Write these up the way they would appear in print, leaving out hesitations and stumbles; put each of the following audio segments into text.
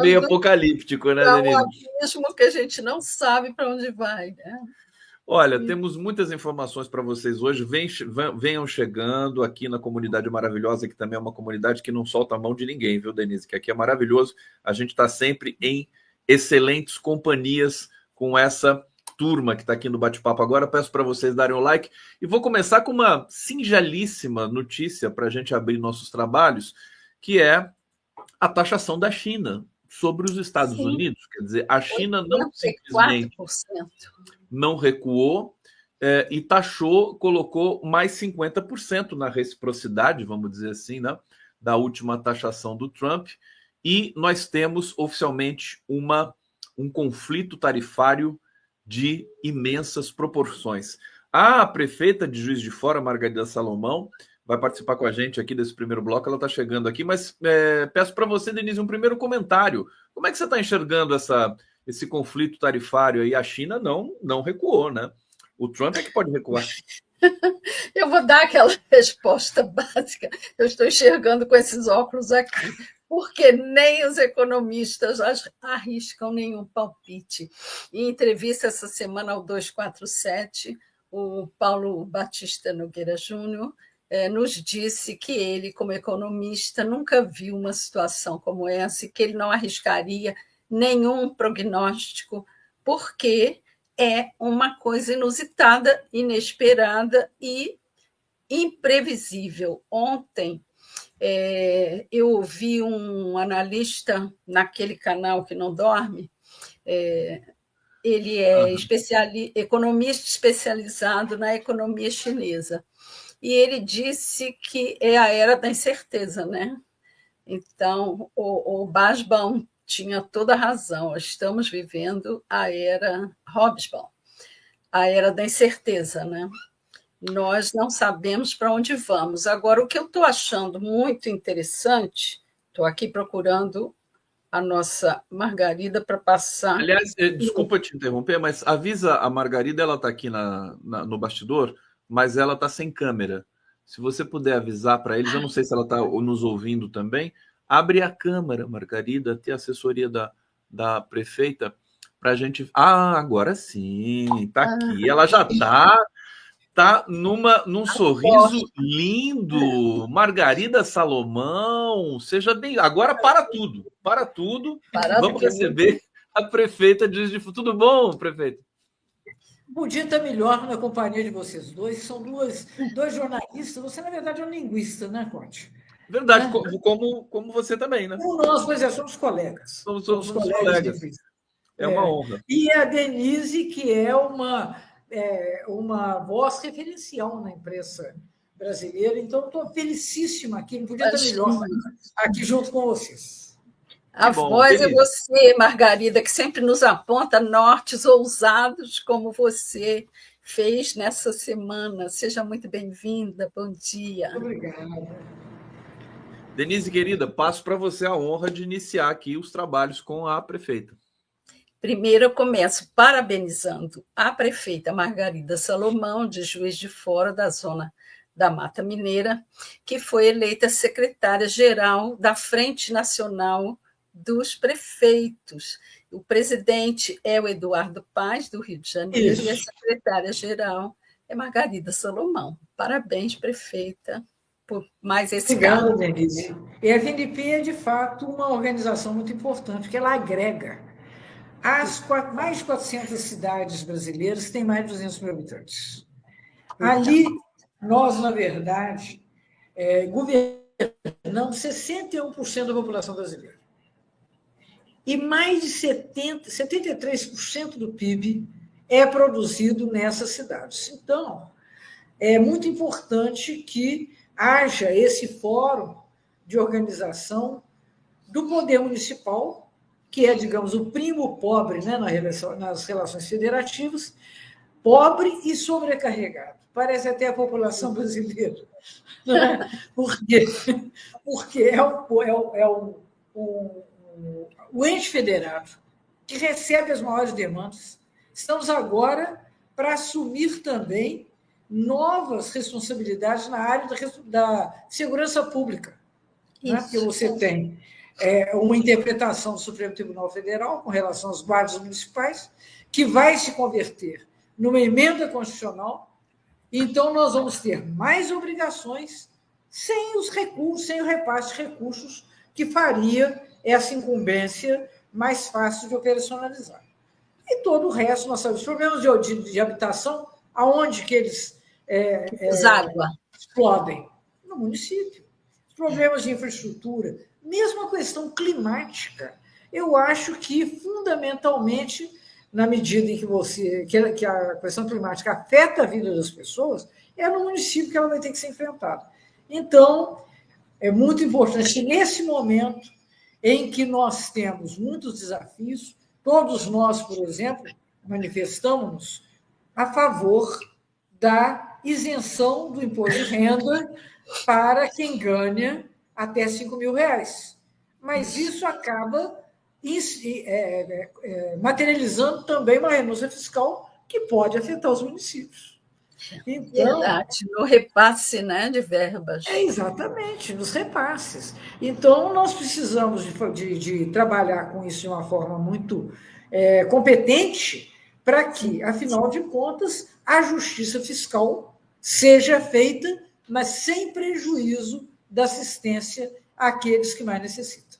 Meio apocalíptico, né, para um Denise? abismo que a gente não sabe para onde vai, né? Olha, temos muitas informações para vocês hoje. Venham chegando aqui na comunidade maravilhosa, que também é uma comunidade que não solta a mão de ninguém, viu, Denise? Que aqui é maravilhoso. A gente está sempre em excelentes companhias com essa turma que está aqui no bate-papo agora. Peço para vocês darem o like. E vou começar com uma singelíssima notícia para a gente abrir nossos trabalhos, que é a taxação da China sobre os Estados Sim, Unidos. Quer dizer, a China não simplesmente 84%. não recuou e taxou, colocou mais 50% na reciprocidade, vamos dizer assim, né, da última taxação do Trump. E nós temos oficialmente um conflito tarifário de imensas proporções. A prefeita de Juiz de Fora, Margarida Salomão, vai participar com a gente aqui desse primeiro bloco. Ela está chegando aqui, mas peço para você, Denise, um primeiro comentário. Como é que você está enxergando esse conflito tarifário aí? A China não recuou, né? O Trump é que pode recuar. Eu vou dar aquela resposta básica. Eu estou enxergando com esses óculos aqui, porque nem os economistas arriscam nenhum palpite. Em entrevista essa semana ao 247, o Paulo Batista Nogueira Júnior nos disse que ele, como economista, nunca viu uma situação como essa e que ele não arriscaria nenhum prognóstico, porque é uma coisa inusitada, inesperada e imprevisível. Ontem, eu ouvi um analista naquele canal que não dorme, ele é economista especializado na economia chinesa, e ele disse que é a era da incerteza, né? Então, o Basbaum tinha toda a razão. Estamos vivendo a era Hobsbawm, a era da incerteza, né? Nós não sabemos para onde vamos. Agora, o que eu estou achando muito interessante, estou aqui procurando a nossa Margarida para passar. Aliás, desculpa te interromper, mas avisa a Margarida, ela está aqui no bastidor, mas ela está sem câmera. Se você puder avisar para eles, eu não sei se ela está nos ouvindo também, abre a câmera, Margarida, tem assessoria da prefeita para a gente. Ah, agora sim, está aqui. Ela já tá num sorriso lindo. Margarida Salomão, seja bem. Agora para tudo, para tudo. Vamos receber a prefeita de Juiz de Fora. Tudo bom, prefeito? Podia estar melhor na companhia de vocês dois. São dois jornalistas. Você, na verdade, é um linguista, né, Conte? Verdade, né? Como você também, né? Como nós, pois somos colegas. Somos colegas. É uma honra. E a Denise, que é uma voz referencial na imprensa brasileira. Então, estou felicíssima aqui. Não podia estar melhor aqui junto com vocês. A voz é você, Margarida, que sempre nos aponta nortes ousados, como você fez nessa semana. Seja muito bem-vinda. Bom dia. Obrigada. Denise, querida, passo para você a honra de iniciar aqui os trabalhos com a prefeita. Primeiro, eu começo parabenizando a prefeita Margarida Salomão, de Juiz de Fora, da zona da Mata Mineira, que foi eleita secretária-geral da Frente Nacional dos Prefeitos. O presidente é o Eduardo Paz, do Rio de Janeiro, Isso. E a secretária-geral é Margarida Salomão. Parabéns, prefeita, por mais esse cargo. Obrigada, Denise. E a VNP é, de fato, uma organização muito importante, porque ela agrega mais de 400 cidades brasileiras têm mais de 200 mil habitantes. Ali, nós, na verdade, governamos 61% da população brasileira. E mais de 73% do PIB é produzido nessas cidades. Então, é muito importante que haja esse fórum de organização do poder municipal, que é, digamos, o primo pobre, né, nas relações federativas, pobre e sobrecarregado. Parece até a população brasileira. Né? Porque é o ente federado que recebe as maiores demandas. Estamos agora para assumir também novas responsabilidades na área da segurança pública, né, que você tem uma interpretação do Supremo Tribunal Federal com relação aos guardas municipais, que vai se converter numa emenda constitucional. Então, nós vamos ter mais obrigações sem os recursos, sem o repasse de recursos que faria essa incumbência mais fácil de operacionalizar. E todo o resto, nós sabemos, os problemas de habitação, aonde que eles explodem? No município. Os problemas de infraestrutura, mesmo a questão climática. Eu acho que, fundamentalmente, na medida em que a questão climática afeta a vida das pessoas, é no município que ela vai ter que ser enfrentada. Então, é muito importante que, nesse momento em que nós temos muitos desafios, todos nós, por exemplo, manifestamos a favor da isenção do imposto de renda para quem ganha até R$5.000. Mas isso acaba materializando também uma renúncia fiscal que pode afetar os municípios. Então, verdade, no repasse, né, de verbas. Exatamente, nos repasses. Então, nós precisamos de trabalhar com isso de uma forma muito competente para que, afinal de contas, a justiça fiscal seja feita, mas sem prejuízo da assistência àqueles que mais necessitam.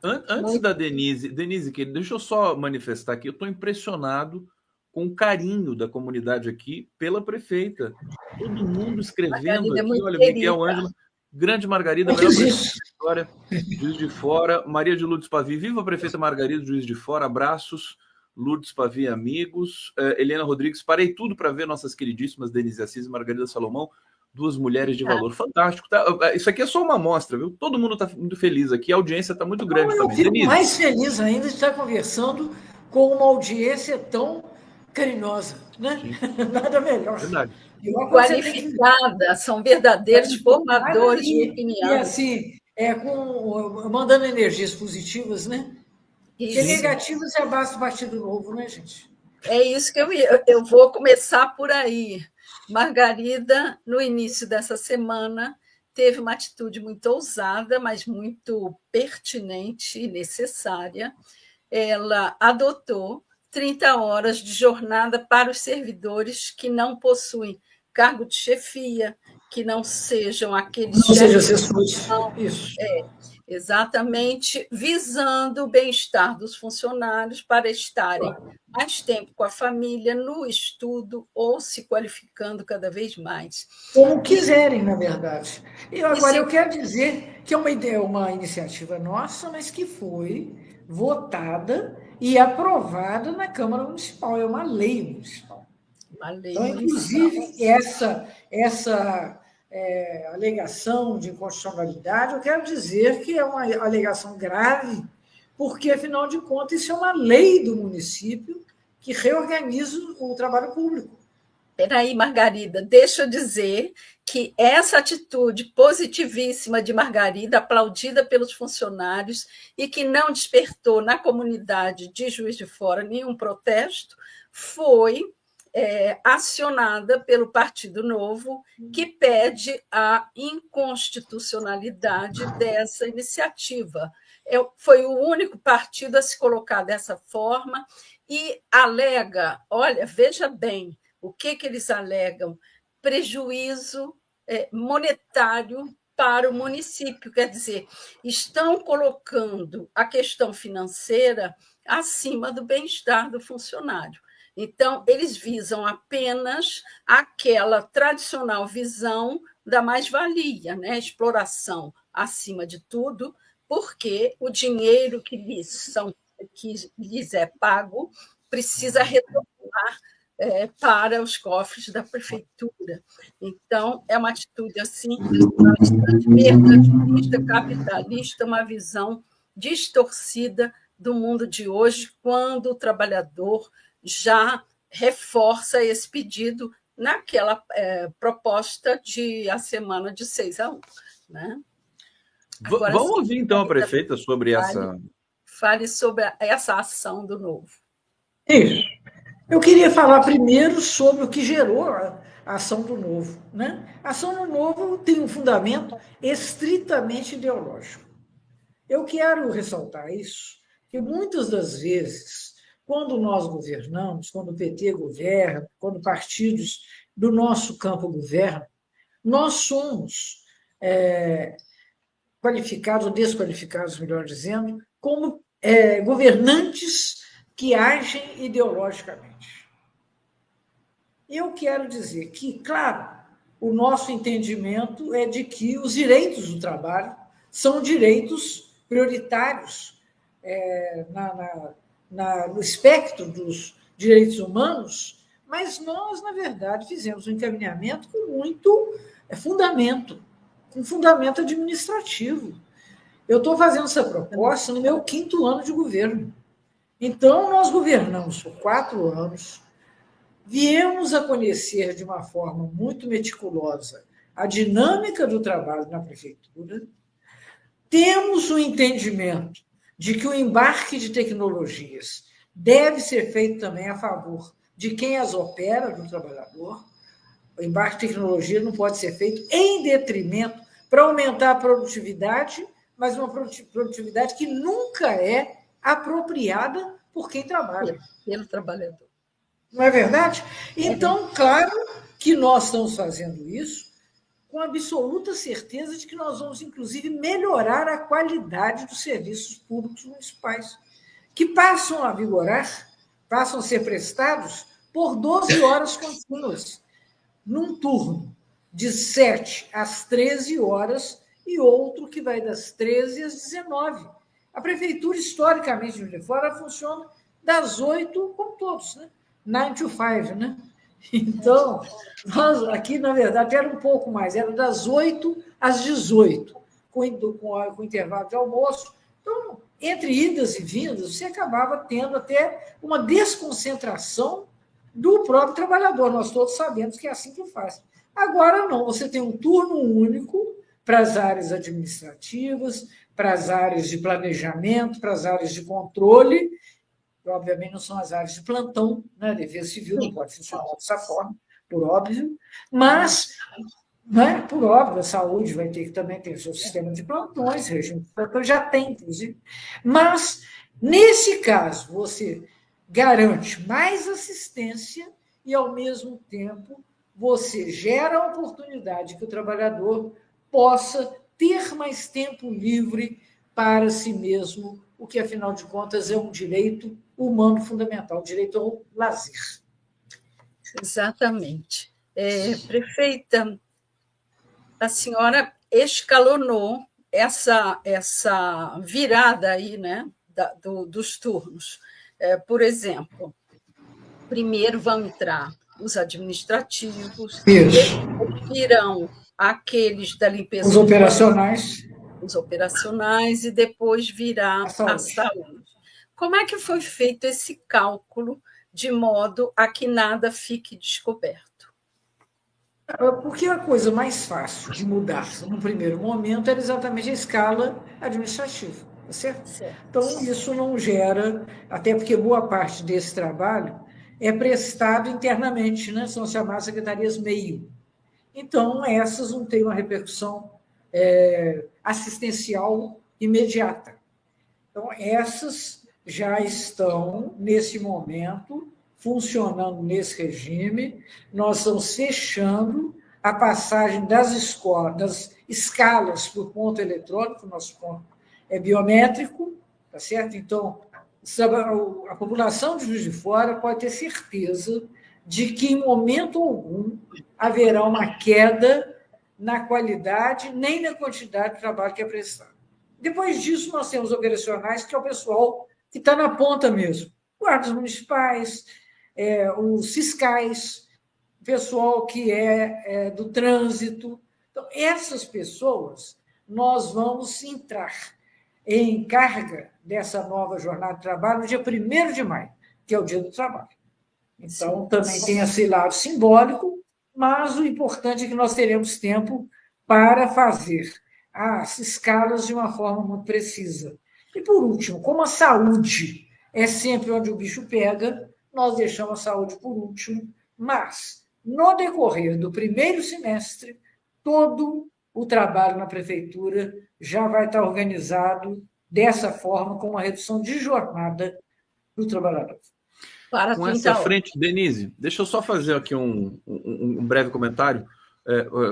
Antes da Denise, querida, deixa eu só manifestar aqui, eu estou impressionado com o carinho da comunidade aqui pela prefeita. Todo mundo escrevendo aqui, olha, Miguel Ângelo, grande Margarida, melhor prefeita da história, Juiz de Fora, Maria de Lourdes Pavie, viva a prefeita Margarida, Juiz de Fora, abraços, Lourdes Pavie, amigos, Helena Rodrigues, parei tudo para ver nossas queridíssimas Denise Assis e Margarida Salomão, duas mulheres de valor fantástico. Tá? Isso aqui é só uma amostra, viu? Todo mundo está muito feliz aqui, a audiência está muito grande também. Eu fico mais feliz ainda de estar conversando com uma audiência tão carinhosa, né? Nada melhor. Verdade. Qualificada, são verdadeiros formadores de opinião. E assim, mandando energias positivas, né? Porque negativas é a base do Partido Novo, né, gente? É isso que eu vou começar por aí. Margarida, no início dessa semana, teve uma atitude muito ousada, mas muito pertinente e necessária. Ela adotou 30 horas de jornada para os servidores que não possuem cargo de chefia, que não sejam aqueles... Não sejam assessores. Isso. Exatamente, visando o bem-estar dos funcionários para estarem mais tempo com a família, no estudo ou se qualificando cada vez mais. Como quiserem, na verdade. Eu quero dizer que é uma iniciativa nossa, mas que foi votada e aprovada na Câmara Municipal. É uma lei municipal. Uma lei então, municipal. Inclusive, essa alegação de inconstitucionalidade, eu quero dizer que é uma alegação grave, porque, afinal de contas, isso é uma lei do município que reorganiza o trabalho público. Espera aí, Margarida, deixa eu dizer que essa atitude positivíssima de Margarida, aplaudida pelos funcionários e que não despertou na comunidade de Juiz de Fora nenhum protesto, foi acionada pelo Partido Novo, que pede a inconstitucionalidade dessa iniciativa. Foi o único partido a se colocar dessa forma e alega, olha, veja bem, o que eles alegam? Prejuízo monetário para o município, quer dizer, estão colocando a questão financeira acima do bem-estar do funcionário. Então, eles visam apenas aquela tradicional visão da mais-valia, né? Exploração acima de tudo, porque o dinheiro que lhes é pago precisa retornar para os cofres da prefeitura. Então, é uma atitude assim, bastante mercantilista, capitalista, uma visão distorcida do mundo de hoje, quando o trabalhador já reforça esse pedido naquela proposta de a semana de 6-1. Né? Agora, vamos ouvir, então, a prefeita sobre essa... Fale sobre essa ação do Novo. Isso. Eu queria falar primeiro sobre o que gerou a ação do Novo. Né? A ação do Novo tem um fundamento estritamente ideológico. Eu quero ressaltar isso, que muitas das vezes, quando nós governamos, quando o PT governa, quando partidos do nosso campo governam, nós somos qualificados ou desqualificados, melhor dizendo, como governantes que agem ideologicamente. Eu quero dizer que, claro, o nosso entendimento é de que os direitos do trabalho são direitos prioritários no espectro dos direitos humanos, mas nós, na verdade, fizemos um encaminhamento com muito fundamento, com fundamento administrativo. Eu estou fazendo essa proposta no meu 5º ano de governo. Então, nós governamos por 4 anos, viemos a conhecer de uma forma muito meticulosa a dinâmica do trabalho na prefeitura, temos o entendimento de que o embarque de tecnologias deve ser feito também a favor de quem as opera, do trabalhador. O embarque de tecnologia não pode ser feito em detrimento para aumentar a produtividade, mas uma produtividade que nunca é apropriada por quem trabalha. Pelo trabalhador. Não é verdade? Então, claro que nós estamos fazendo isso com absoluta certeza de que nós vamos, inclusive, melhorar a qualidade dos serviços públicos municipais, que passam a vigorar, passam a ser prestados por 12 horas contínuas, num turno de 7 às 13 horas e outro que vai das 13 às 19. A prefeitura, historicamente, de Juiz de Fora, funciona das 8, como todos, né? 9 to 5, né? Então, nós aqui, na verdade, era um pouco mais, era das 8 às 18, com intervalo de almoço. Então, entre idas e vindas, você acabava tendo até uma desconcentração do próprio trabalhador. Nós todos sabemos que é assim que faz. Agora, não, você tem um turno único para as áreas administrativas, para as áreas de planejamento, para as áreas de controle, que obviamente não são as áreas de plantão, né? A Defesa Civil não pode funcionar dessa forma, por óbvio, mas, né, por óbvio, a saúde vai ter que também ter o seu sistema de plantões, regime de plantão, já tem, inclusive. Mas, nesse caso, você garante mais assistência e, ao mesmo tempo, você gera a oportunidade que o trabalhador possa ter mais tempo livre para si mesmo, o que, afinal de contas, é um direito humano fundamental, o direito ao lazer. Exatamente. Prefeita, a senhora escalonou essa virada aí, né, dos turnos. Por exemplo, primeiro vão entrar os administrativos, virão aqueles da limpeza. Os operacionais. Os operacionais, e depois virá a saúde. Como é que foi feito esse cálculo de modo a que nada fique descoberto? Porque a coisa mais fácil de mudar no primeiro momento era exatamente a escala administrativa, tá certo? Então, isso não gera, até porque boa parte desse trabalho é prestado internamente, né? São chamadas secretarias meio. Então, essas não têm uma repercussão assistencial imediata. Então, essas já estão, nesse momento, funcionando nesse regime. Nós estamos fechando a passagem das escalas por ponto eletrônico, nosso ponto é biométrico, tá certo? Então, a população de Juiz de Fora pode ter certeza de que, em momento algum, haverá uma queda na qualidade nem na quantidade de trabalho que é prestado. Depois disso, nós temos operacionais, que é o pessoal que está na ponta mesmo. Guardas municipais, os fiscais, o pessoal que é do trânsito. Então, essas pessoas, nós vamos entrar em carga dessa nova jornada de trabalho no dia 1º de maio, que é o Dia do Trabalho. Então, também tem esse lado simbólico, mas o importante é que nós teremos tempo para fazer as escalas de uma forma muito precisa. E, por último, como a saúde é sempre onde o bicho pega, nós deixamos a saúde por último, mas, no decorrer do primeiro semestre, todo o trabalho na prefeitura já vai estar organizado dessa forma, com uma redução de jornada do trabalhador. Para Com essa frente, Denise, deixa eu só fazer aqui um breve comentário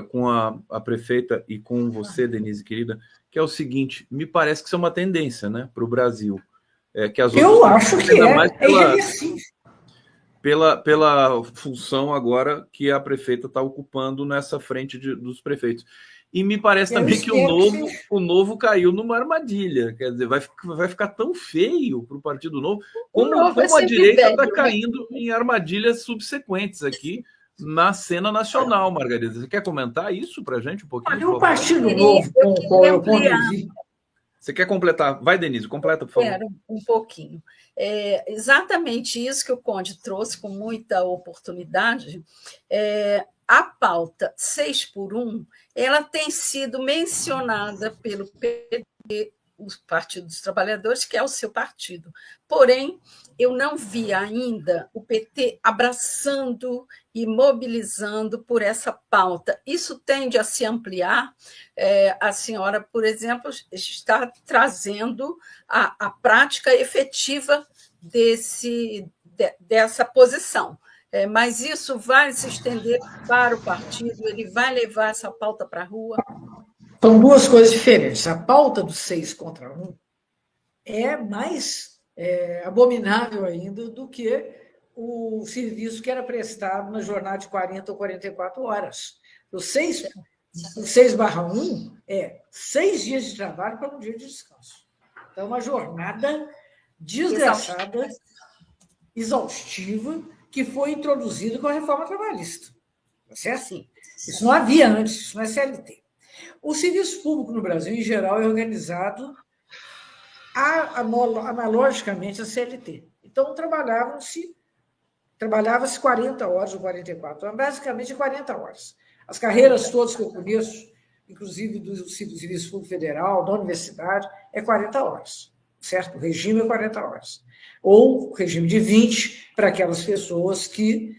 com a prefeita e com você, Denise, querida, que é o seguinte: me parece que isso é uma tendência, né, para o Brasil. Que as eu acho que é irreversível. Pela função agora que a prefeita está ocupando nessa frente dos prefeitos. E me parece também que o novo caiu numa armadilha. Quer dizer, vai ficar tão feio para o Partido Novo, como a direita está caindo em armadilhas subsequentes aqui na cena nacional, Margarida. Você quer comentar isso para a gente um pouquinho? Olha, o Partido Novo com o qual eu convivi. Você quer completar? Vai, Denise, completa, por favor. Quero um pouquinho. Exatamente isso que o Conde trouxe com muita oportunidade. A pauta 6x1, ela tem sido mencionada pelo PT, o Partido dos Trabalhadores, que é o seu partido. Porém, eu não vi ainda o PT abraçando e mobilizando por essa pauta. Isso tende a se ampliar. A senhora, por exemplo, está trazendo a prática efetiva dessa posição. Mas isso vai se estender para o partido? Ele vai levar essa pauta para a rua? São duas coisas diferentes. A pauta do 6 contra 1 é mais abominável ainda do que o serviço que era prestado na jornada de 40 ou 44 horas. O 6/1 é 6 dias de trabalho para um dia de descanso. Então, é uma jornada desgraçada, exaustiva, que foi introduzida com a reforma trabalhista. Certo? Sim. Isso não havia antes, isso não é CLT. O serviço público no Brasil, em geral, é organizado analogicamente à CLT. Então, trabalhava-se 40 horas ou 44 horas, basicamente 40 horas. As carreiras todas que eu conheço, inclusive do Serviço Público Federal, da universidade, é 40 horas, certo? O regime é 40 horas. Ou regime de 20 para aquelas pessoas que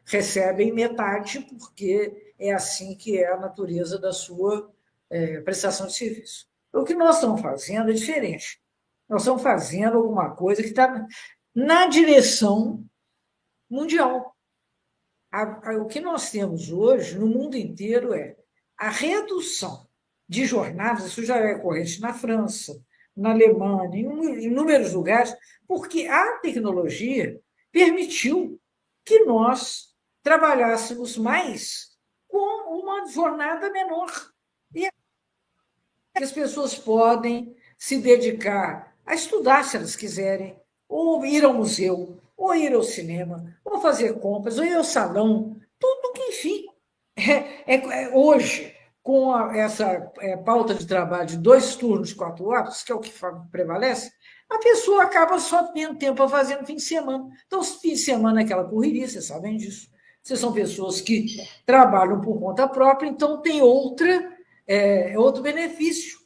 recebem metade, porque é assim que é a natureza da sua prestação de serviço. O que nós estamos fazendo é diferente. Nós estamos fazendo alguma coisa que está na direção mundial. O que nós temos hoje, no mundo inteiro, é a redução de jornadas. Isso já é corrente na França, na Alemanha, em inúmeros lugares, porque a tecnologia permitiu que nós trabalhássemos mais com uma jornada menor. E as pessoas podem se dedicar a estudar, se elas quiserem, ou ir ao museu, ou ir ao cinema, ou fazer compras, ou ir ao salão, tudo que, enfim. Hoje, com essa pauta de trabalho de 2 turnos de 4 horas, que é o que prevalece, a pessoa acaba só tendo tempo para fazer no fim de semana. Então, fim de semana é aquela correria, vocês sabem disso. Vocês são pessoas que trabalham por conta própria, então tem outro benefício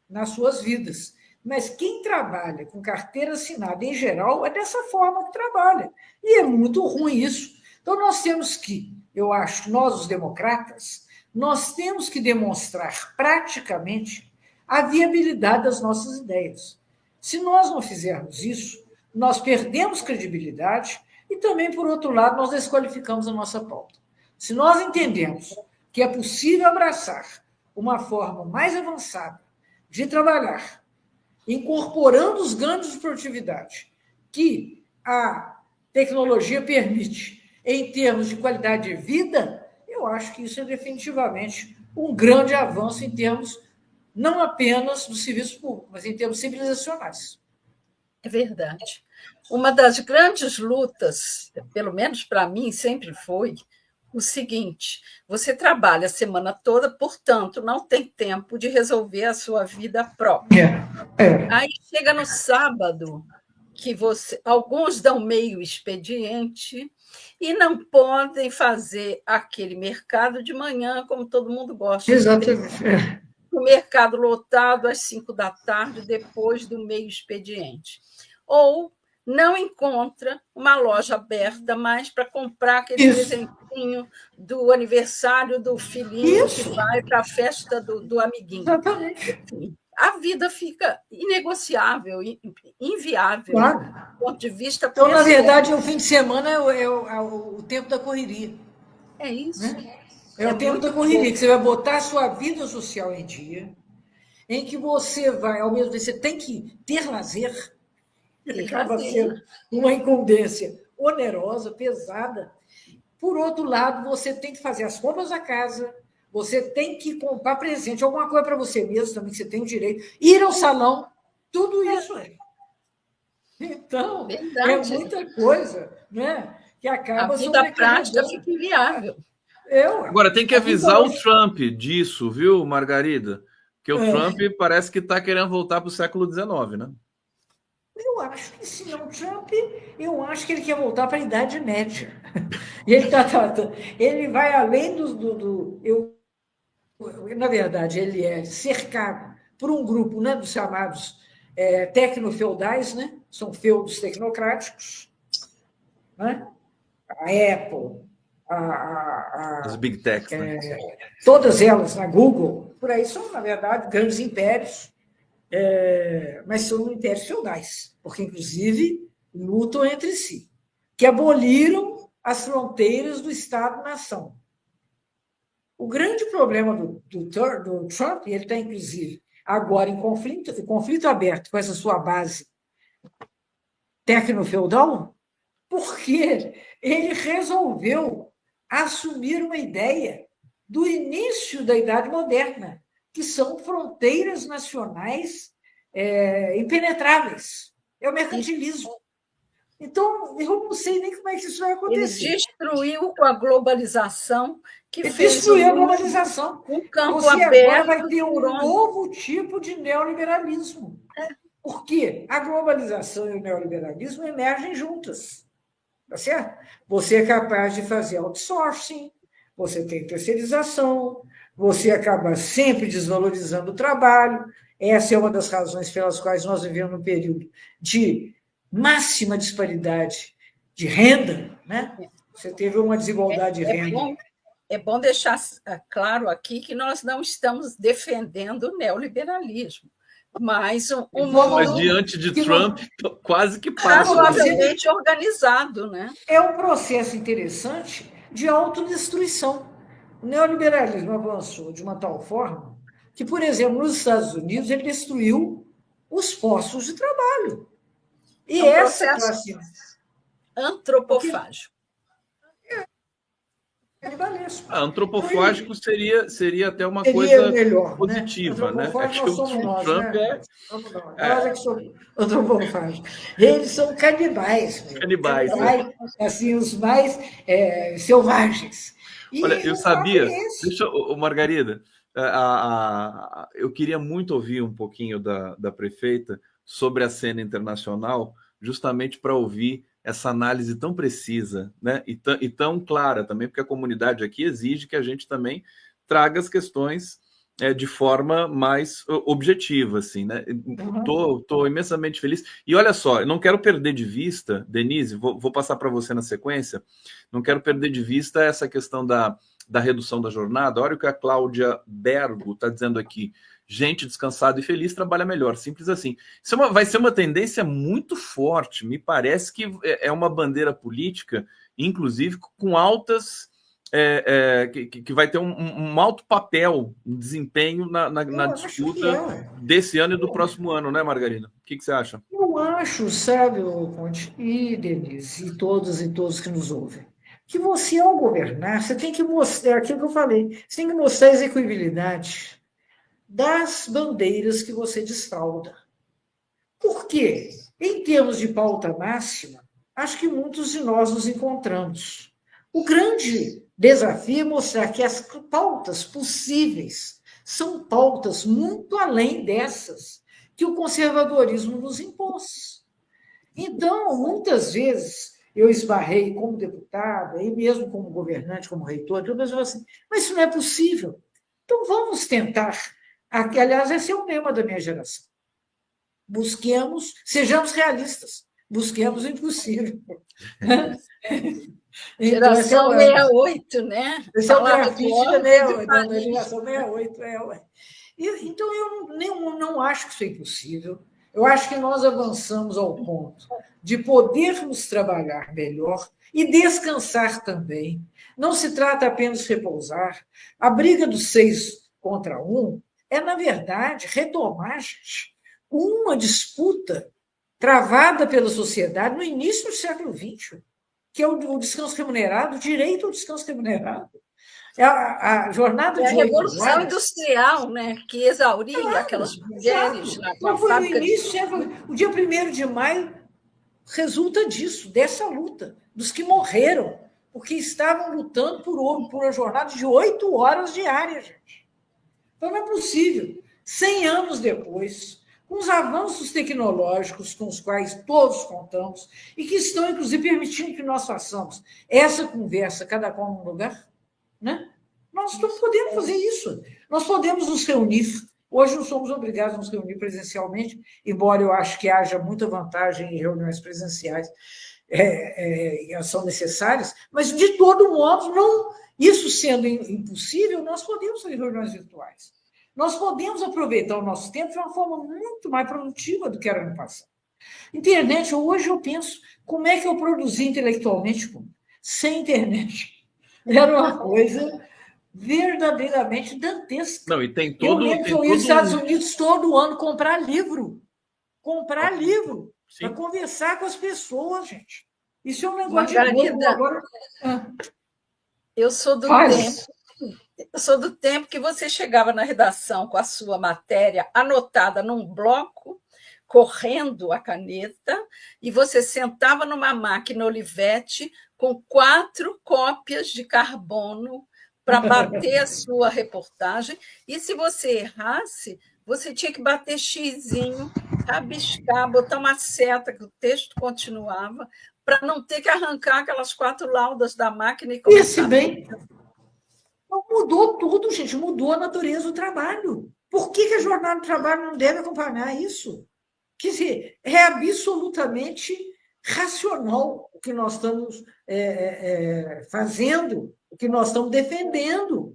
nas suas vidas. Mas quem trabalha com carteira assinada, em geral, é dessa forma que trabalha. E é muito ruim isso. Então, nós temos que, eu acho, nós, os democratas, nós temos que demonstrar praticamente a viabilidade das nossas ideias. Se nós não fizermos isso, nós perdemos credibilidade e também, por outro lado, nós desqualificamos a nossa pauta. Se nós entendemos que é possível abraçar uma forma mais avançada de trabalhar, incorporando os ganhos de produtividade que a tecnologia permite em termos de qualidade de vida, eu acho que isso é definitivamente um grande avanço em termos não apenas do serviço público, mas em termos civilizacionais. É verdade. Uma das grandes lutas, pelo menos para mim, sempre foi o seguinte: você trabalha a semana toda, portanto, não tem tempo de resolver a sua vida própria. Aí chega no sábado, que alguns dão meio expediente e não podem fazer aquele mercado de manhã, como todo mundo gosta. Exatamente. O mercado lotado às 5 da tarde, depois do meio expediente. Ou não encontra uma loja aberta mais para comprar aquele presentinho do aniversário do filhinho que vai para a festa do amiguinho. Exatamente. Enfim, a vida fica inegociável, inviável, Claro. do ponto de vista Então, na pessoal. verdade, o fim de semana é o tempo da correria. É isso. Né? É o tempo da correria, que você vai botar a sua vida social em dia, em que você vai, ao mesmo tempo, você tem que ter lazer, acaba sendo uma incumbência onerosa, pesada. Por outro lado, você tem que fazer as compras da casa, você tem que comprar presente, alguma coisa para você mesmo também, que você tem o direito, ir ao salão, tudo isso é. Então, Verdade. é muita coisa, né, que acaba a vida prática fica inviável. Agora, tem que avisar o Trump disso, viu, Margarida? Porque o Trump parece que está querendo voltar para o século XIX, né? Eu acho que se não Trump, eu acho que ele quer voltar para a Idade Média. E ele vai além na verdade, ele é cercado por um grupo, né, dos chamados tecnofeudais, né? São feudos tecnocráticos, né? A Apple, As Big Techs, né? Todas elas na Google, por aí são, na verdade, grandes impérios, mas são impérios feudais, porque, inclusive, lutam entre si, que aboliram as fronteiras do Estado-nação. O grande problema do Trump, e ele está, inclusive, agora em conflito aberto com essa sua base tecno-feudal, porque ele resolveu assumir uma ideia do início da Idade Moderna, que são fronteiras nacionais impenetráveis. É o mercantilismo. Então, eu não sei nem como é que isso vai acontecer. Ele destruiu com a globalização, Ele destruiu a globalização. Um campo Você aberto. Agora vai ter um novo tipo de neoliberalismo. Por quê? A globalização e o neoliberalismo emergem juntas. Tá certo? Você é capaz de fazer outsourcing, você tem terceirização, você acaba sempre desvalorizando o trabalho. Essa é uma das razões pelas quais nós vivemos um período de máxima disparidade de renda, né? Você teve uma desigualdade de renda. É bom deixar claro aqui que nós não estamos defendendo o neoliberalismo, mas mas diante de Trump, quase que passa. Razoavelmente organizado, né? É um processo interessante de autodestruição. O neoliberalismo avançou de uma tal forma que, por exemplo, nos Estados Unidos, ele destruiu os postos de trabalho. E essa classe antropofágico. Antropofágico seria até uma coisa melhor, positiva, né? Acho que somos nós, Trump né? Nós é que somos antropofágicos. Eles são canibais. Canibais. Assim, os mais selvagens. Olha, eu sabia. Margarida, eu queria muito ouvir um pouquinho da prefeita sobre a cena internacional, justamente para ouvir essa análise tão precisa, né? E tão clara também, porque a comunidade aqui exige que a gente também traga as questões de forma mais objetiva, assim, né? Tô imensamente feliz. E olha só, eu não quero perder de vista, Denise, vou passar para você na sequência, não quero perder de vista essa questão da redução da jornada. Olha o que a Cláudia Bergo está dizendo aqui. Gente descansada e feliz trabalha melhor, simples assim. Isso vai ser uma tendência muito forte, me parece que é uma bandeira política, inclusive com altas, que vai ter um alto papel, um desempenho na disputa desse ano e do próximo ano, né, Margarida? O que você acha? Eu acho, sabe, Conte, e Denise, e todos que nos ouvem, que você, ao governar, você tem que mostrar aquilo que eu falei, você tem que mostrar a execuibilidade das bandeiras que você desfralda. Por quê? Em termos de pauta máxima, acho que muitos de nós nos encontramos. O grande desafio é mostrar que as pautas possíveis são pautas muito além dessas que o conservadorismo nos impôs. Então, muitas vezes, eu esbarrei como deputada, e mesmo como governante, como reitor, eu pensava assim, mas isso não é possível. Então, vamos tentar. Aliás, esse é o lema da minha geração. Sejamos realistas, busquemos o impossível. Geração 68, né? Esse é o grafite da 68, da geração 68. Então, eu não acho que isso é impossível. Eu acho que nós avançamos ao ponto de podermos trabalhar melhor e descansar também. Não se trata apenas de repousar. A briga dos 6 contra 1 é, na verdade, retomar, gente, uma disputa travada pela sociedade no início do século XX, que é o descanso remunerado, o direito ao descanso remunerado. A jornada de 8 horas. A Revolução Industrial, né, que exauria aquelas mulheres na foi fábrica. No início, o dia 1º de maio resulta disso, dessa luta, dos que morreram, porque estavam lutando por uma jornada de 8 horas diárias, gente. Então, não é possível. 100 anos depois, com os avanços tecnológicos com os quais todos contamos e que estão, inclusive, permitindo que nós façamos essa conversa, cada qual num lugar, né? Nós não podemos fazer isso. Nós podemos nos reunir. Hoje não somos obrigados a nos reunir presencialmente, embora eu acho que haja muita vantagem em reuniões presenciais, são necessárias, mas, de todo modo, não, isso sendo impossível, nós podemos fazer reuniões virtuais. Nós podemos aproveitar o nosso tempo de uma forma muito mais produtiva do que era no passado. Internet, hoje eu penso, como é que eu produzi intelectualmente sem internet? Era uma coisa verdadeiramente dantesca. Não, e tem todo, eu lembro que eu ia aos Estados Unidos todo ano comprar livro. Para conversar com as pessoas, gente. Isso é um negócio Margarida, de novo. Agora... Eu sou do tempo que você chegava na redação com a sua matéria anotada num bloco, correndo a caneta, e você sentava numa máquina Olivetti com 4 cópias de carbono para bater a sua reportagem, e se você errasse, você tinha que bater xizinho, rabiscar, botar uma seta que o texto continuava, para não ter que arrancar aquelas 4 laudas da máquina e começar. Esse bem... Mudou tudo, gente, mudou a natureza do trabalho. Por que a jornada do trabalho não deve acompanhar isso? Quer dizer, é absolutamente racional o que nós estamos fazendo, o que nós estamos defendendo.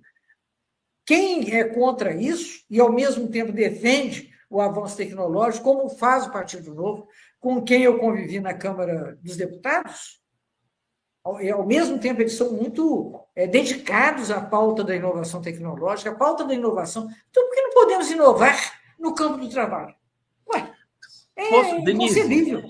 Quem é contra isso e, ao mesmo tempo, defende o avanço tecnológico, como faz o Partido Novo, com quem eu convivi na Câmara dos Deputados, ao mesmo tempo, eles são muito dedicados à pauta da inovação tecnológica, à pauta da inovação. Então, por que não podemos inovar no campo do trabalho? Ué, inconcebível.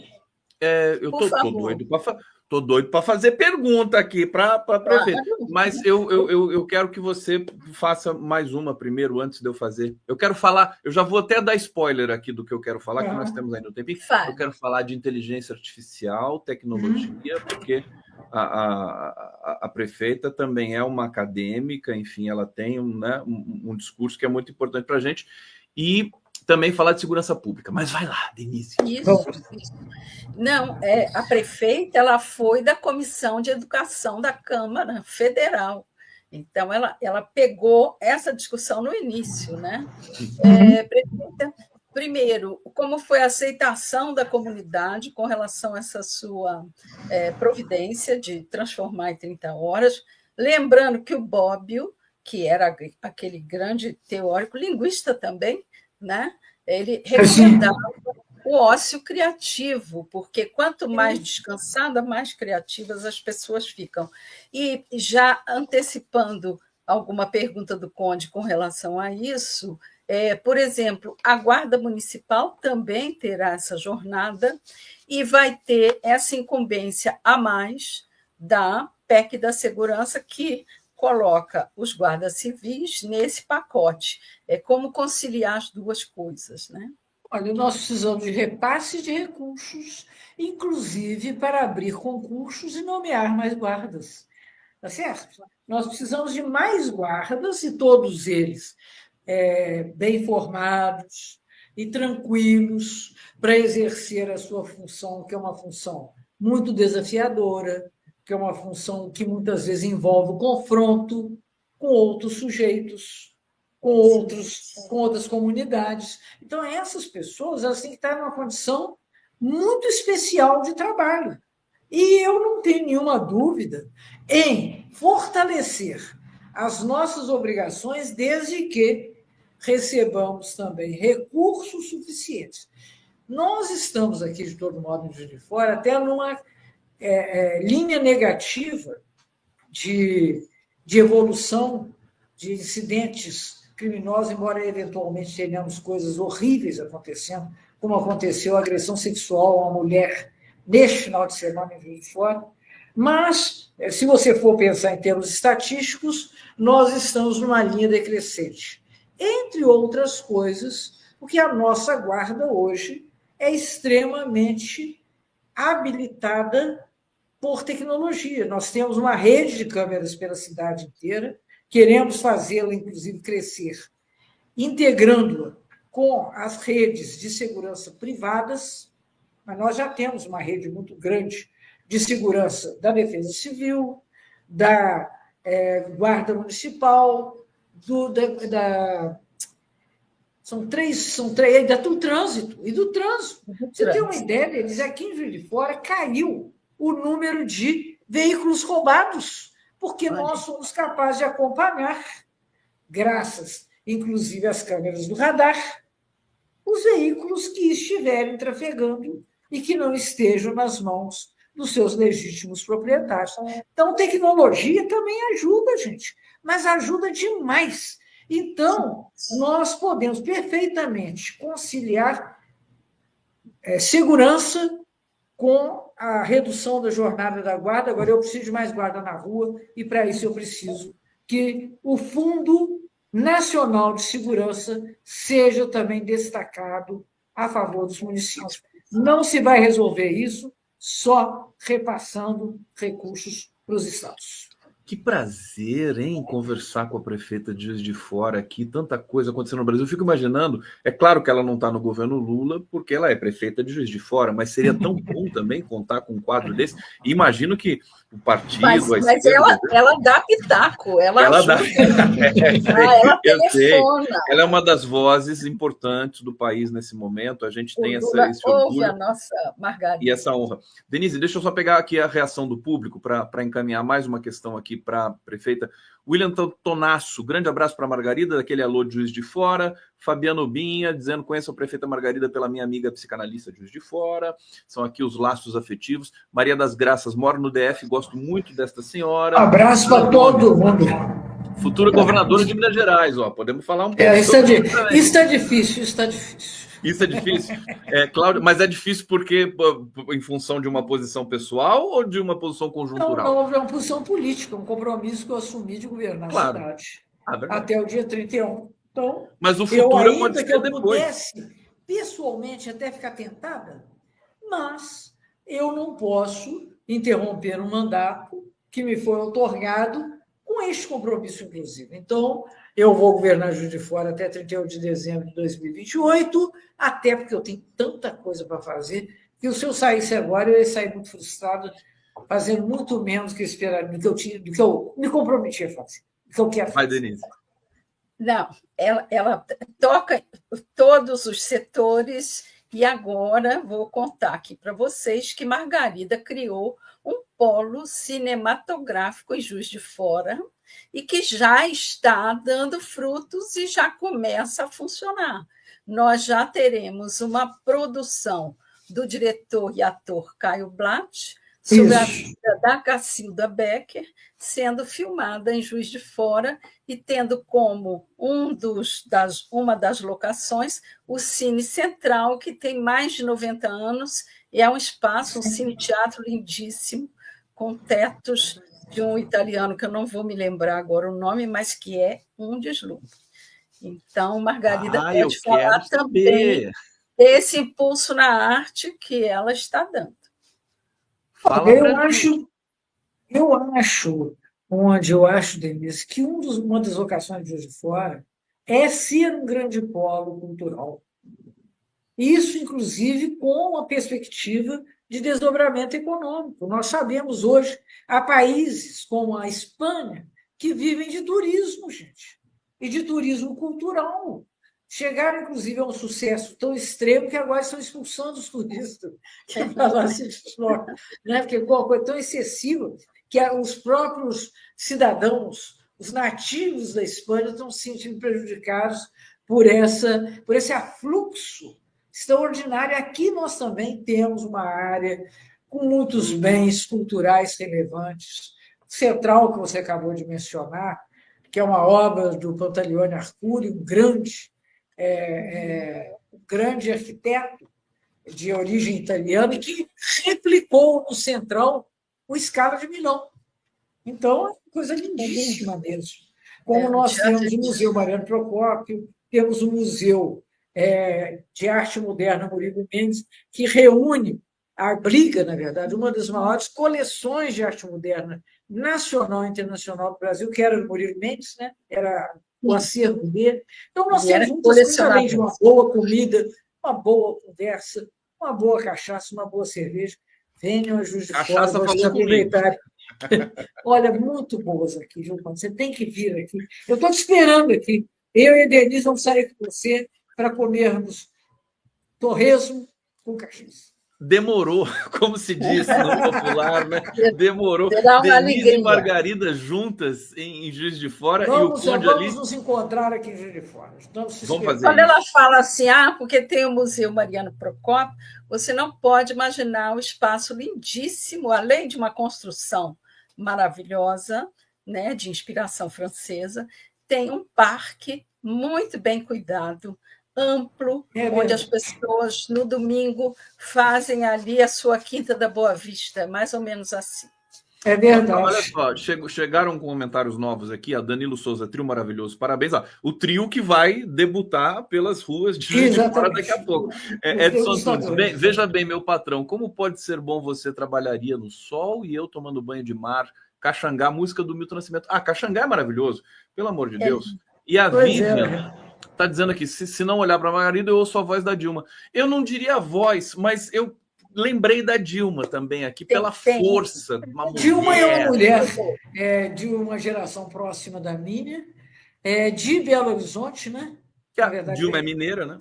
Eu estou doido para fazer pergunta aqui para prefeito, mas eu quero que você faça mais uma primeiro, antes de eu fazer. Eu quero falar, eu já vou até dar spoiler aqui do que eu quero falar, que nós temos ainda um tempinho. Eu quero falar de inteligência artificial, tecnologia, porque a prefeita também é uma acadêmica, enfim, ela tem um discurso que é muito importante para a gente, e também falar de segurança pública. Mas vai lá, Denise. Isso. Não, a prefeita ela foi da Comissão de Educação da Câmara Federal. Então, ela pegou essa discussão no início, né? Prefeita, primeiro, como foi a aceitação da comunidade com relação a essa sua providência de transformar em 30 horas, lembrando que o Bobbio, que era aquele grande teórico, linguista também, né? Ele recomendava o ócio criativo, porque quanto mais descansada, mais criativas as pessoas ficam. E já antecipando alguma pergunta do Conde com relação a isso, por exemplo, a Guarda Municipal também terá essa jornada e vai ter essa incumbência a mais da PEC da Segurança, que coloca os guardas civis nesse pacote. É como conciliar as duas coisas, né? Olha, nós precisamos de repasse de recursos, inclusive para abrir concursos e nomear mais guardas. Tá certo? Nós precisamos de mais guardas, e todos eles bem formados e tranquilos para exercer a sua função, que é uma função muito desafiadora, que é uma função que muitas vezes envolve o confronto com outros sujeitos, com outras comunidades. Então, essas pessoas elas têm que estar numa condição muito especial de trabalho. E eu não tenho nenhuma dúvida em fortalecer as nossas obrigações, desde que recebamos também recursos suficientes. Nós estamos aqui, de todo modo, em Juiz de Fora, até numa linha negativa de evolução de incidentes criminosos, embora eventualmente tenhamos coisas horríveis acontecendo, como aconteceu a agressão sexual a uma mulher neste final de semana em Juiz de Fora. Mas, se você for pensar em termos estatísticos, nós estamos numa linha decrescente. Entre outras coisas, porque a nossa guarda hoje é extremamente habilitada por tecnologia. Nós temos uma rede de câmeras pela cidade inteira, queremos fazê-la, inclusive, crescer, integrando-a com as redes de segurança privadas, mas nós já temos uma rede muito grande de segurança da Defesa Civil, da Guarda Municipal, são três, do trânsito, e do trânsito. Você tem uma ideia, eles aqui em Juiz de Fora caiu o número de veículos roubados, porque nós somos capazes de acompanhar, graças, inclusive, às câmeras do radar, os veículos que estiverem trafegando e que não estejam nas mãos dos seus legítimos proprietários. Então, tecnologia também ajuda, gente, mas ajuda demais. Então, nós podemos perfeitamente conciliar segurança com a redução da jornada da guarda. Agora, eu preciso de mais guarda na rua, e, para isso, eu preciso que o Fundo Nacional de Segurança seja também destacado a favor dos municípios. Não se vai resolver isso só repassando recursos para os estados. Que prazer, hein, conversar com a prefeita de Juiz de Fora aqui, tanta coisa acontecendo no Brasil. Eu fico imaginando, é claro que ela não está no governo Lula, porque ela é prefeita de Juiz de Fora, mas seria tão bom também contar com um quadro desse. E imagino que o partido... Mas ela dá pitaco, ela ajuda. Ela telefona. Ela é uma das vozes importantes do país nesse momento. A gente tem esse orgulho. Ouve a nossa Margarida. E essa honra. Denise, deixa eu só pegar aqui a reação do público para encaminhar mais uma questão aqui para a prefeita. William Tonasso, grande abraço para a Margarida, daquele alô de Juiz de Fora. Fabiano Binha, dizendo: conheço a prefeita Margarida pela minha amiga psicanalista de Juiz de Fora. São aqui os laços afetivos. Maria das Graças, moro no DF, gosto muito desta senhora. Abraço para todo mundo. Futura governadora de Minas Gerais, ó. Podemos falar um pouco. Isso está difícil. Isso é difícil, Cláudio, mas é difícil porque em função de uma posição pessoal ou de uma posição conjuntural? Não, é uma posição política, um compromisso que eu assumi de governar a cidade até o dia 31. Então, mas o futuro pode ser que eu depois. Pudesse, pessoalmente, até ficar tentada, mas eu não posso interromper um mandato que me foi outorgado com este compromisso, inclusive. Então, eu vou governar Juiz de Fora até 31 de dezembro de 2028, até porque eu tenho tanta coisa para fazer, que se eu saísse agora, eu ia sair muito frustrado, fazendo muito menos do que eu esperaria, do que eu me comprometi a fazer, do que eu quero fazer. Vai, Denise. Não, ela toca todos os setores, e agora vou contar aqui para vocês que Margarida criou um polo cinematográfico em Juiz de Fora, e que já está dando frutos e já começa a funcionar. Nós já teremos uma produção do diretor e ator Caio Blatt sobre a vida da Cacilda Becker, sendo filmada em Juiz de Fora e tendo como uma das locações o Cine Central, que tem mais de 90 anos, e é um espaço, um cine-teatro lindíssimo, com tetos de um italiano, que eu não vou me lembrar agora o nome, mas que é um deslumbre. Então, Margarida pode falar também desse impulso na arte que ela está dando. Eu acho, Denise, que uma das vocações de Juiz de Fora é ser um grande polo cultural. Isso, inclusive, com a perspectiva de desdobramento econômico. Nós sabemos hoje, há países como a Espanha que vivem de turismo, gente, e de turismo cultural. Chegaram, inclusive, a um sucesso tão extremo que agora estão expulsando os turistas. Porque é uma coisa tão excessiva que os próprios cidadãos, os nativos da Espanha, estão se sentindo prejudicados por esse afluxo extraordinário. Aqui nós também temos uma área com muitos bens culturais relevantes. Central, que você acabou de mencionar, que é uma obra do Pantaleone Arcuri, um grande arquiteto de origem italiana, que replicou no Central o Scala de Milão. Então, é uma coisa lindíssima mesmo. Como nós temos o Museu Mariano Procópio, temos o Museu de Arte Moderna Murilo Mendes, que reúne, abriga, na verdade, uma das maiores coleções de arte moderna nacional e internacional do Brasil, que era do Murilo Mendes, né? Era o acervo dele. Então, nós temos muitas coisas, além de uma boa comida, uma boa conversa, uma boa cachaça, uma boa cerveja. Venham a Juiz de Fora, vocês aproveitarem. Olha, muito boas aqui, João. Você tem que vir aqui. Eu estou te esperando aqui. Eu e a Denise vamos sair com você para comermos torresmo com cachaça. Demorou, como se diz no popular, né? Demorou. Denise e Margarida juntas em Juiz de Fora e o Conde ali... Vamos nos encontrar aqui em Juiz de Fora. Vamos fazer Quando ela fala assim, porque tem o Museu Mariano Procópio, você não pode imaginar o espaço lindíssimo, além de uma construção maravilhosa, né, de inspiração francesa, tem um parque muito bem cuidado, amplo, onde as pessoas, no domingo, fazem ali a sua Quinta da Boa Vista, mais ou menos assim. É verdade. Olha só, chegaram comentários novos aqui, a Danilo Souza, trio maravilhoso, parabéns. O trio que vai debutar pelas ruas de Juiz de Fora daqui a pouco. Edson Antunes, veja bem, meu patrão, como pode ser bom você trabalharia no sol e eu tomando banho de mar, Caxangá, música do Milton Nascimento. Caxangá é maravilhoso, pelo amor de Deus. E a Vivian está dizendo aqui, se não olhar para a Margarida, eu ouço a voz da Dilma. Eu não diria a voz, mas eu lembrei da Dilma também aqui, pela força. Dilma é uma mulher de uma geração próxima da minha, de Belo Horizonte, né? Na verdade, Dilma é mineira, né?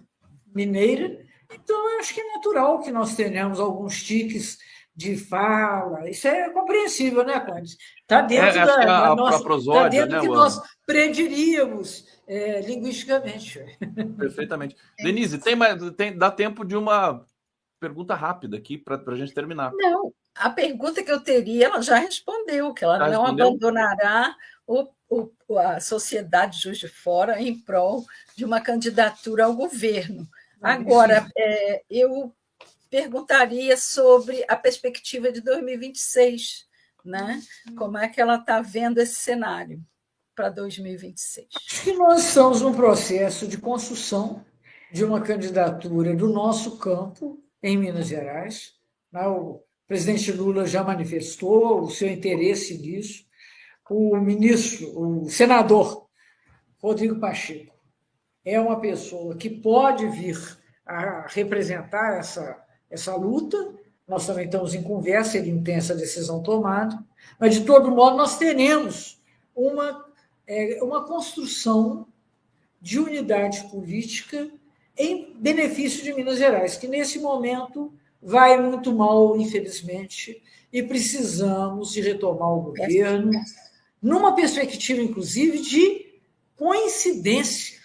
Mineira. Então, eu acho que é natural que nós tenhamos alguns tiques de fala. Isso é compreensível, né, Conde? Está dentro da nossa... Está dentro do que nós prediríamos linguisticamente. Perfeitamente. Denise, dá tempo de uma pergunta rápida aqui para a gente terminar. Não, a pergunta que eu teria, ela já respondeu, que ela não abandonará a sociedade de Juiz de Fora em prol de uma candidatura ao governo. Agora, eu perguntaria sobre a perspectiva de 2026, né? Como é que ela está vendo esse cenário para 2026? Acho que nós estamos num processo de construção de uma candidatura do nosso campo em Minas Gerais. O presidente Lula já manifestou o seu interesse nisso. O senador Rodrigo Pacheco é uma pessoa que pode vir a representar essa luta. Nós também estamos em conversa, ele não tem essa decisão tomada, mas, de todo modo, nós teremos uma construção de unidade política em benefício de Minas Gerais, que, nesse momento, vai muito mal, infelizmente, e precisamos de retomar o governo, numa perspectiva, inclusive, de coincidência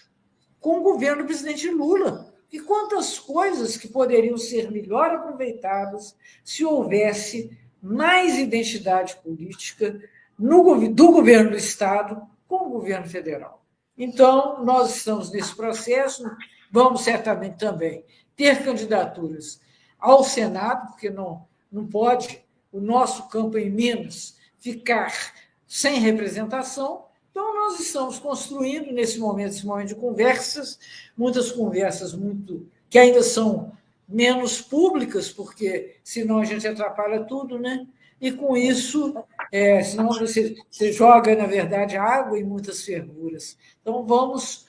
com o governo do presidente Lula. E quantas coisas que poderiam ser melhor aproveitadas se houvesse mais identidade política do governo do Estado com o governo federal. Então, nós estamos nesse processo, vamos certamente também ter candidaturas ao Senado, porque não pode o nosso campo em Minas ficar sem representação. Então, nós estamos construindo, nesse momento de conversas, muitas conversas que ainda são menos públicas, porque senão a gente atrapalha tudo, né? E, com isso, senão você joga, na verdade, água em muitas fervuras. Então, vamos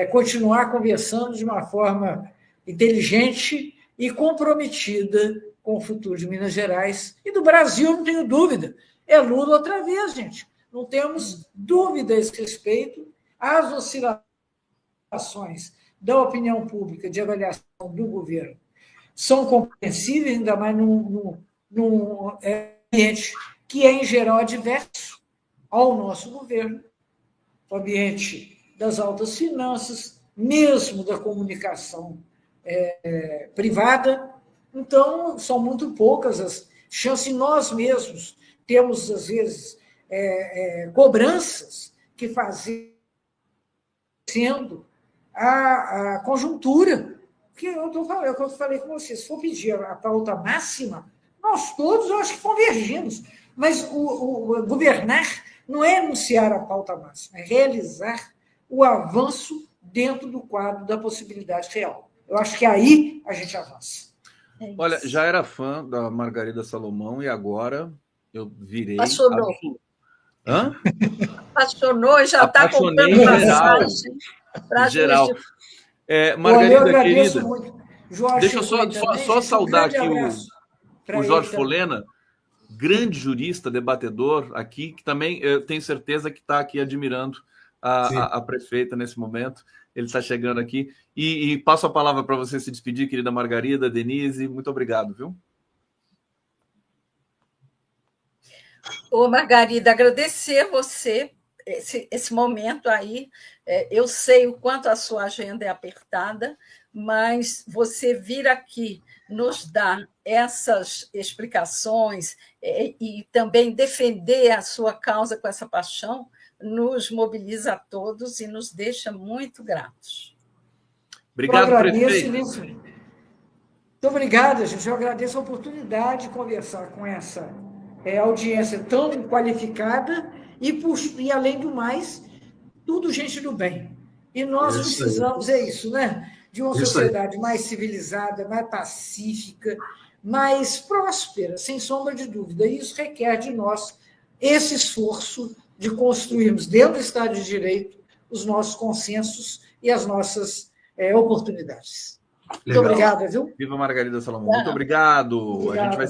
continuar conversando de uma forma inteligente e comprometida com o futuro de Minas Gerais e do Brasil, não tenho dúvida. É Lula outra vez, gente. Não temos dúvida a esse respeito. As oscilações da opinião pública de avaliação do governo são compreensíveis, ainda mais num ambiente que é, em geral, adverso ao nosso governo, o ambiente das altas finanças, mesmo da comunicação privada. Então, são muito poucas as chances. Nós mesmos temos, às vezes, cobranças que fazem sendo a conjuntura. Que eu falei com vocês, se for pedir a pauta máxima, nós todos, eu acho que convergimos. Mas o governar não é anunciar a pauta máxima, é realizar o avanço dentro do quadro da possibilidade real. Eu acho que aí a gente avança. Olha, já era fã da Margarida Salomão e agora eu virei... Apaixonou. Hã? Apaixonou, já está comprando passagem para geral. Margarida, eu agradeço querida, muito. Jorge, deixa eu só saudar aqui o Jorge Folena, grande jurista, debatedor aqui, que também eu tenho certeza que está aqui admirando a prefeita nesse momento. Ele está chegando aqui. E passo a palavra para você se despedir, querida Margarida, Denise. Muito obrigado, viu? Ô, Margarida, agradecer você esse momento aí. Eu sei o quanto a sua agenda é apertada, mas você vir aqui nos dar essas explicações e também defender a sua causa com essa paixão nos mobiliza a todos e nos deixa muito gratos. Obrigado, prefeito. Muito obrigada, gente. Eu agradeço a oportunidade de conversar com essa audiência tão qualificada e, além do mais, tudo gente do bem. E nós precisamos, isso, né? De uma sociedade mais civilizada, mais pacífica, mais próspera, sem sombra de dúvida. E isso requer de nós esse esforço de construirmos, dentro do Estado de Direito, os nossos consensos e as nossas oportunidades. Legal. Muito obrigada, viu? Viva Margarida Salomão. Muito obrigado. A gente vai